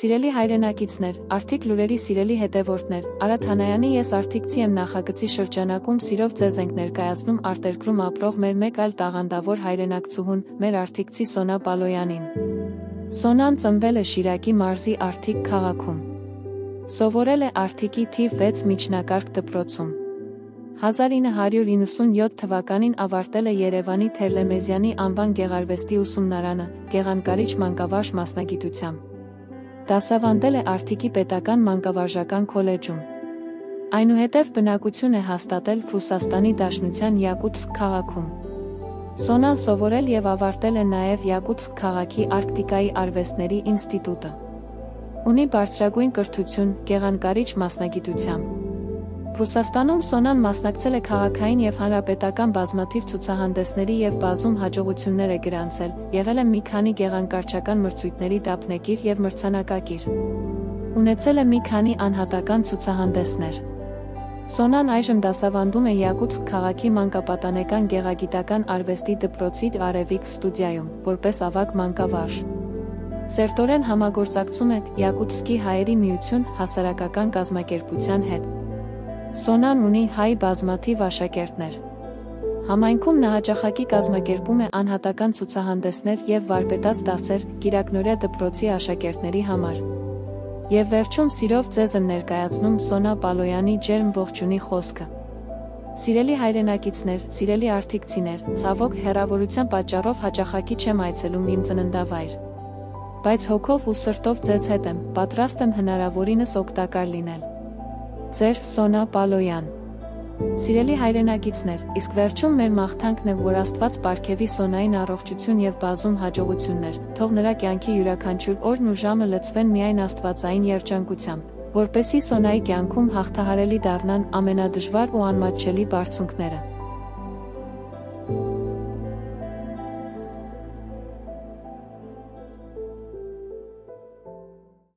Սիրելի հայրենակիցներ, Արդիկ լուրերի սիրելի հետևորդներ, Արադ Հանայանի «Ես արդիկցի եմ» նախագծի շրջանակում սիրով ձեզ ենք ներկայացնում արտերկրում ապրող մեր մեկ այլ տաղանդավոր հայրենակցուհուն, մեր արդիկցի Սոնա Պալոյանին։ Սոնան ծնվել է Շիրակի մարզի Արդիկ քաղաքում։ Սովորել է Արդիկի թիվ 6 միջնակարգ դպրոցում։ 1997 թվականին ավարտել է Երևանի Թերլեմեզյանի անվան գեղարվեստի ուսումնարանը, գեղանկարիչ մանկավարժ մասնագիտությամբ։ Դասավանդել է Արդիկի պետական մանկավարժական քոլեջում։ Այնուհետև բնակություն է հաստատել Ռուսաստանի Դաշնության Յակուտսկ քաղաքում։ Սոնան սովորել և ավարտել է նաև Յակուտսկ քաղաքի Արկտիկայի արվեստների ինստիտուտը։ Ունի բարձրագույն կրթություն, գեղանկարիչ մասնագիտությամբ։ Ռուսաստանում Սոնան մասնակցել է քաղաքային և հանրապետական բազմաթիվ ցուցահանդեսների և բազում հաջողություններ է գրանցել, եղել է մի քանի գեղանկարչական մրցույթների դափնեկիր և մրցանակակիր։ Ունեցել է մի քանի անհատական ցուցահանդեսներ։ Սոնան այժմ դասավանդում է Յակուտսկ քաղաքի մանկապատանեկան գեղագիտական արվեստի դպրոցի Արևիկ ստուդիայում, որպես ավագ մանկավարժ։ Սերտորեն համագործակցում է Յակուտսկի հայերի միություն հասարակական կազմակերպության հետ։ Սոնան ունի հայ բազմաթիվ աշակերտներ։ Համայնքում նա հաճախակի կազմակերպում է անհատական ցուցահանդեսներ և վարպետաց դասեր կիրակնօրյա դպրոցի աշակերտների համար։ Եվ վերջում սիրով ձեզ եմ ներկայացնում Սոնա Պալոյանի ջերմ ողջունի խոսքը։ Սիրելի հայրենակիցներ, սիրելի արդիկցիներ, ցավոք հեռավորության պատճառով հաճախակի չեմ այցելում իմ ծննդավայր։ Բայց հոգով ու սրտով ձեզ հետ եմ, պատրաստ եմ հնարավորինս օգտակար լինել։ Ձեր Սոնա Պալոյան։ Սիրելի հայրենակիցներ, իսկ վերջում մեր մաղթանքն է, որ Աստված պարգևի Սոնային առողջություն և բազում հաջողություններ, թող նրա կյանքի յուրաքանչյուր օրն ու ժամը լցվեն միայն աստվածային երջանկությամբ, որպեսզի Սոնայի կյանքում հաղթահարելի դառնան ամենադժվար ու անմատչելի բարձունքները։